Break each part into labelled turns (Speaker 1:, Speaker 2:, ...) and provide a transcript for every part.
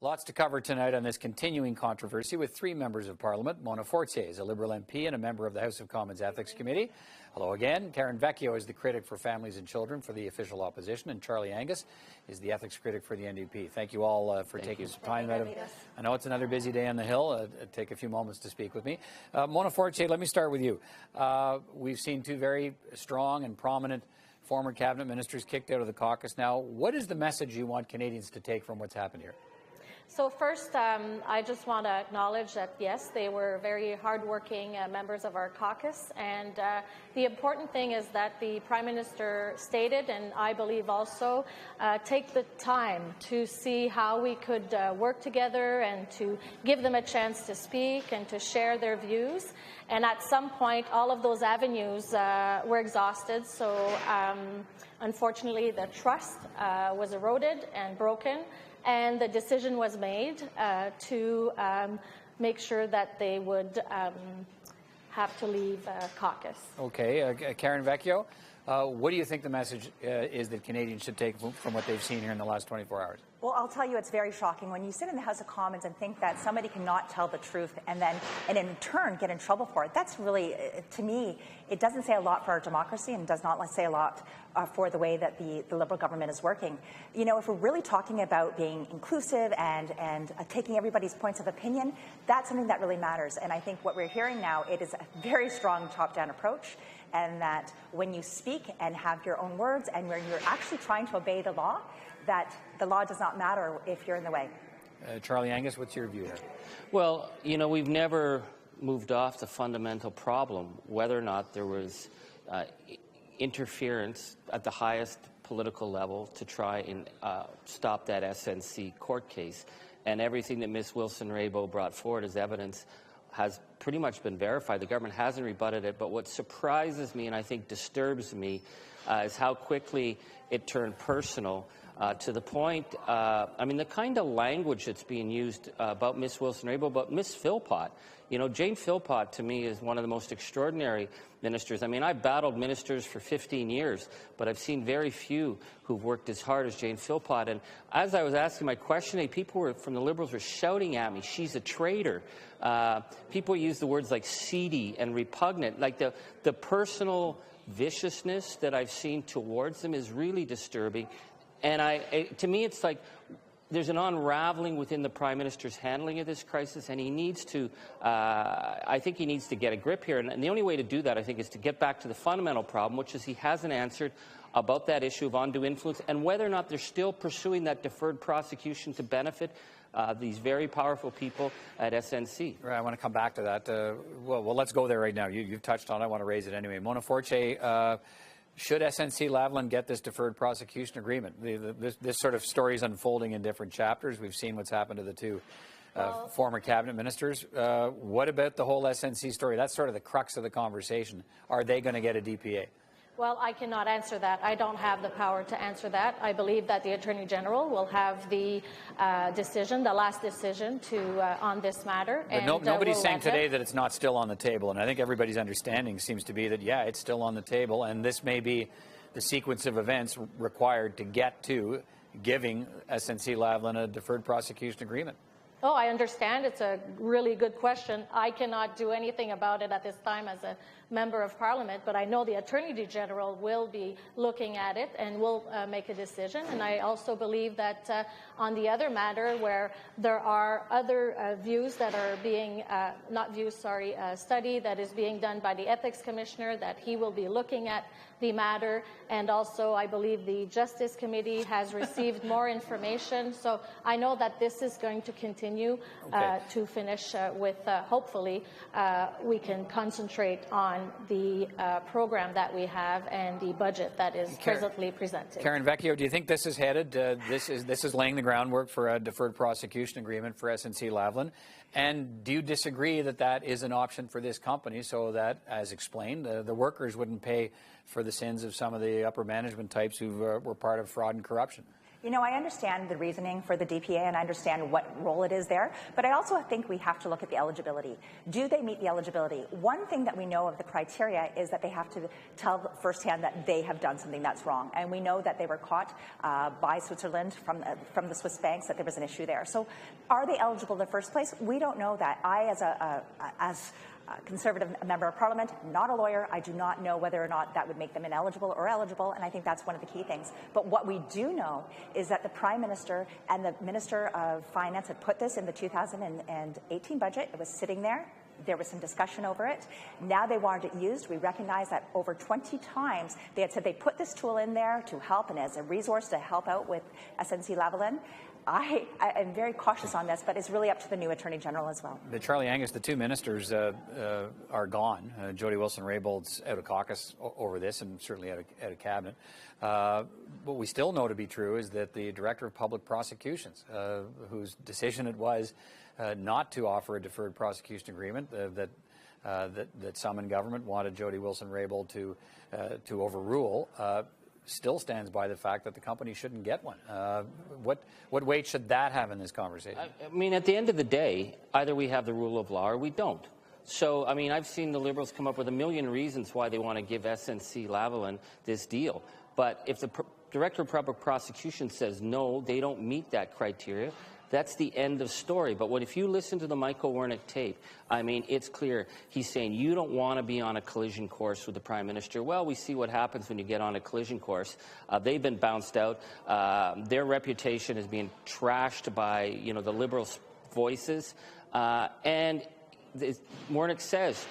Speaker 1: Lots to cover tonight on this continuing controversy with three members of Parliament. Mona Fortier is a Liberal MP and a member of the House of Commons Ethics Committee. Hello again. Karen Vecchio is the critic for families and children for the official opposition, and Charlie Angus is the ethics critic for the NDP. Thank you all for taking some time out of. I know it's another busy day on the Hill. Take a few moments to speak with me. Mona Fortier, let me start with you. We've seen two very strong and prominent former cabinet ministers kicked out of the caucus now. What is the message you want Canadians to take from what's happened here?
Speaker 2: So first, I just want to acknowledge that, yes, they were very hardworking members of our caucus. And the important thing is that the Prime Minister stated, and I believe also, take the time to see how we could work together and to give them a chance to speak and to share their views. And at some point, all of those avenues were exhausted. So unfortunately, the trust was eroded and broken. And the decision was made to make sure that they would have to leave caucus.
Speaker 1: Okay. Karen Vecchio, what do you think the message is that Canadians should take from what they've seen here in the last 24 hours?
Speaker 3: Well, I'll tell you, it's very shocking when you sit in the House of Commons and think that somebody cannot tell the truth and in turn get in trouble for it. That's really, to me, it doesn't say a lot for our democracy and does not say a lot for the way that the Liberal government is working. You know, if we're really talking about being inclusive and taking everybody's points of opinion, that's something that really matters. And I think what we're hearing now, it is a very strong top-down approach, and that when you speak and have your own words and when you're actually trying to obey the law, that the law does not matter if you're in the way.
Speaker 1: Charlie Angus, what's your view here?
Speaker 4: Well, you know, we've never moved off the fundamental problem, whether or not there was interference at the highest political level to try and stop that SNC court case. And everything that Ms. Wilson-Raybould brought forward as evidence has pretty much been verified. The government hasn't rebutted it. But what surprises me and I think disturbs me is how quickly it turned personal. To the point, I mean, the kind of language that's being used about Ms. Wilson-Raybould, but Ms. Philpott. You know, Jane Philpott, to me, is one of the most extraordinary ministers. I mean, I've battled ministers for 15 years, but I've seen very few who've worked as hard as Jane Philpott. And as I was asking my question, people from the Liberals were shouting at me, she's a traitor. People use the words like seedy and repugnant. Like the personal viciousness that I've seen towards them is really disturbing. And to me, it's like there's an unraveling within the Prime Minister's handling of this crisis, and he needs to, I think he needs to get a grip here. And the only way to do that, I think, is to get back to the fundamental problem, which is he hasn't answered about that issue of undue influence and whether or not they're still pursuing that deferred prosecution to benefit these very powerful people at SNC.
Speaker 1: Right, I want to come back to that. Well, let's go there right now. You've touched on it. I want to raise it anyway. Mona Fortier, should SNC-Lavalin get this deferred prosecution agreement? This sort of story is unfolding in different chapters. We've seen what's happened to the two former cabinet ministers. What about the whole SNC story? That's sort of the crux of the conversation. Are they going to get a DPA?
Speaker 2: Well, I cannot answer that. I don't have the power to answer that. I believe that the Attorney General will have the decision, the last decision on this matter.
Speaker 1: But nobody's saying today that it's not still on the table, and I think everybody's understanding seems to be that, yeah, it's still on the table, and this may be the sequence of events required to get to giving SNC-Lavalin a deferred prosecution agreement.
Speaker 2: Oh, I understand. It's a really good question. I cannot do anything about it at this time as a member of Parliament, but I know the Attorney General will be looking at it and will make a decision. And I also believe that on the other matter where there are other views that are being, study that is being done by the Ethics Commissioner, that he will be looking at the matter. And also, I believe the Justice Committee has received more information. So I know that this is going to continue to finish with, hopefully, we can concentrate on the program that we have and the budget that is presently presented.
Speaker 1: Karen Vecchio, do you think this is headed? This is laying the groundwork for a deferred prosecution agreement for SNC-Lavalin. And do you disagree that that is an option for this company so that, as explained, the workers wouldn't pay for the sins of some of the upper management types who were part of fraud and corruption?
Speaker 3: You know, I understand the reasoning for the DPA and I understand what role it is there, but I also think we have to look at the eligibility. Do they meet the eligibility? One thing that we know of the criteria is that they have to tell firsthand that they have done something that's wrong. And we know that they were caught by Switzerland from the Swiss banks, that there was an issue there. So are they eligible in the first place? We don't know that. I, as a Conservative member of Parliament, not a lawyer, I do not know whether or not that would make them ineligible or eligible, and I think that's one of the key things. But what we do know is that the Prime Minister and the Minister of Finance had put this in the 2018 budget. It was sitting there. There was some discussion over it. Now they wanted it used. We recognize that over 20 times they had said they put this tool in there to help and as a resource to help out with SNC-Lavalin. I am very cautious on this, but it's really up to the new Attorney General as well.
Speaker 1: But Charlie Angus, the two ministers are gone. Jody Wilson-Raybould's out of caucus over this and certainly out of cabinet. What we still know to be true is that the Director of Public Prosecutions, whose decision it was not to offer a deferred prosecution agreement that some in government wanted Jody Wilson-Raybould to overrule, still stands by the fact that the company shouldn't get one. What weight should that have in this conversation?
Speaker 4: I mean, at the end of the day, either we have the rule of law or we don't. So, I mean, I've seen the Liberals come up with a million reasons why they want to give SNC-Lavalin this deal. But if the Director of Public Prosecution says no, they don't meet that criteria, that's the end of story. But if you listen to the Michael Wernick tape, I mean, it's clear. He's saying you don't want to be on a collision course with the Prime Minister. Well, we see what happens when you get on a collision course. They've been bounced out. Their reputation is being trashed by, you know, the Liberals' voices. And Wernick says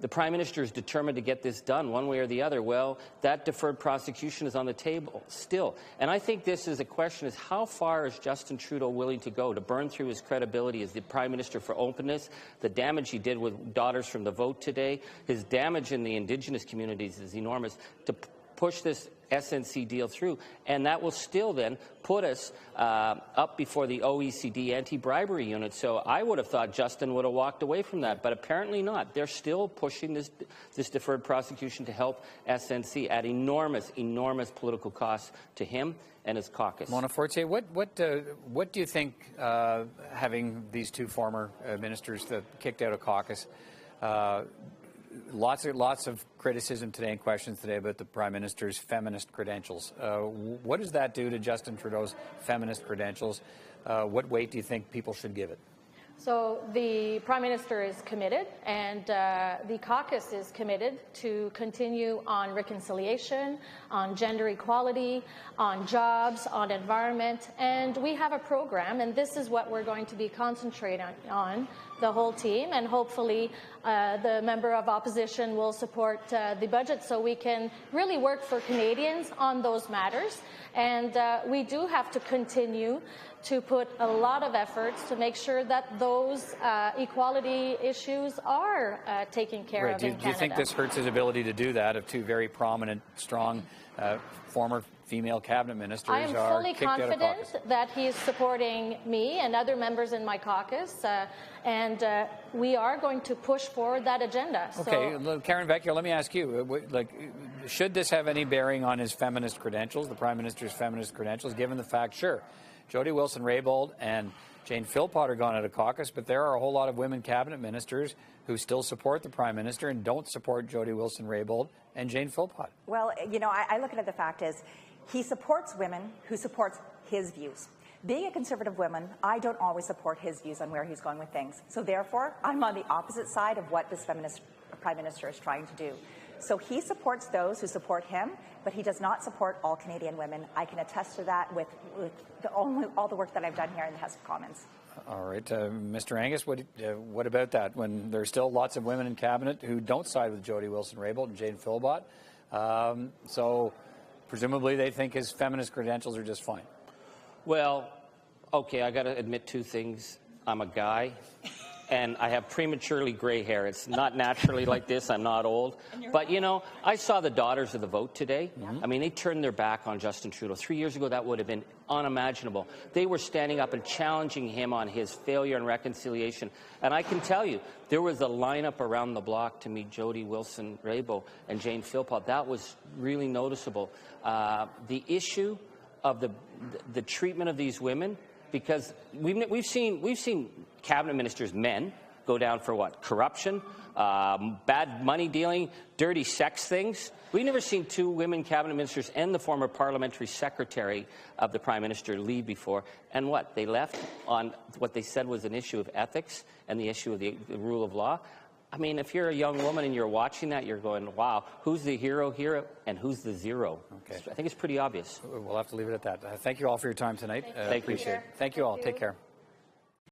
Speaker 4: the Prime Minister is determined to get this done one way or the other. Well, that deferred prosecution is on the table still. And I think this is a question is how far is Justin Trudeau willing to go to burn through his credibility as the Prime Minister for openness, the damage he did with Daughters from the Vote today, his damage in the Indigenous communities is enormous, to push this SNC deal through, and that will still then put us up before the OECD anti-bribery unit. So I would have thought Justin would have walked away from that, but apparently not. They're still pushing this deferred prosecution to help SNC at enormous political costs to him and his caucus.
Speaker 1: Mona Fortier, what do you think, having these two former ministers that kicked out of caucus, lots of criticism today and questions today about the Prime Minister's feminist credentials. What does that do to Justin Trudeau's feminist credentials? What weight do you think people should give it?
Speaker 2: So the Prime Minister is committed, and the caucus is committed to continue on reconciliation, on gender equality, on jobs, on environment, and we have a program, and this is what we're going to be concentrating on, the whole team, and hopefully the member of opposition will support the budget so we can really work for Canadians on those matters. And we do have to continue to put a lot of efforts to make sure that those equality issues are taken care of in Canada.
Speaker 1: Do you think this hurts his ability to do that if two very prominent, strong former female cabinet ministers
Speaker 2: I am
Speaker 1: are
Speaker 2: fully
Speaker 1: kicked out of caucus?
Speaker 2: confident that he is supporting me and other members in my caucus, and we are going to push forward that agenda.
Speaker 1: Okay, Karen Vecchio, let me ask you, should this have any bearing on his feminist credentials, the Prime Minister's feminist credentials, given the fact, sure, Jody Wilson-Raybould and Jane Philpott are gone out of caucus, but there are a whole lot of women cabinet ministers who still support the Prime Minister and don't support Jody Wilson-Raybould and Jane Philpott.
Speaker 3: Well, you know, I look at it, the fact is, he supports women who supports his views. Being a Conservative woman, I don't always support his views on where he's going with things. So therefore, I'm on the opposite side of what this feminist Prime Minister is trying to do. So he supports those who support him, but he does not support all Canadian women. I can attest to that with all the work that I've done here in the House of Commons.
Speaker 1: All right, Mr. Angus, what about that? When there's still lots of women in cabinet who don't side with Jody Wilson-Raybould and Jane Philpott, so presumably they think his feminist credentials are just fine.
Speaker 4: Well, okay, I got to admit two things. I'm a guy, and I have prematurely gray hair. It's not naturally like this. I'm not old. But, you know, I saw the Daughters of the Vote today. I mean, they turned their back on Justin Trudeau. 3 years ago, that would have been unimaginable. They were standing up and challenging him on his failure in reconciliation. And I can tell you, there was a lineup around the block to meet Jody Wilson-Raybould and Jane Philpott. That was really noticeable. The issue of the treatment of these women, because we've seen cabinet ministers, men, go down for what? Corruption, bad money dealing, dirty sex things. We've never seen two women cabinet ministers and the former parliamentary secretary of the prime minister leave before. And what? They left on what they said was an issue of ethics and the issue of the rule of law. I mean, if you're a young woman and you're watching that, you're going, wow, who's the hero here and who's the zero?
Speaker 1: Okay.
Speaker 4: I think it's pretty obvious.
Speaker 1: We'll have to leave it at that. Thank you all for your time tonight.
Speaker 2: Thank you.
Speaker 1: Appreciate it. Thank you all. Take care.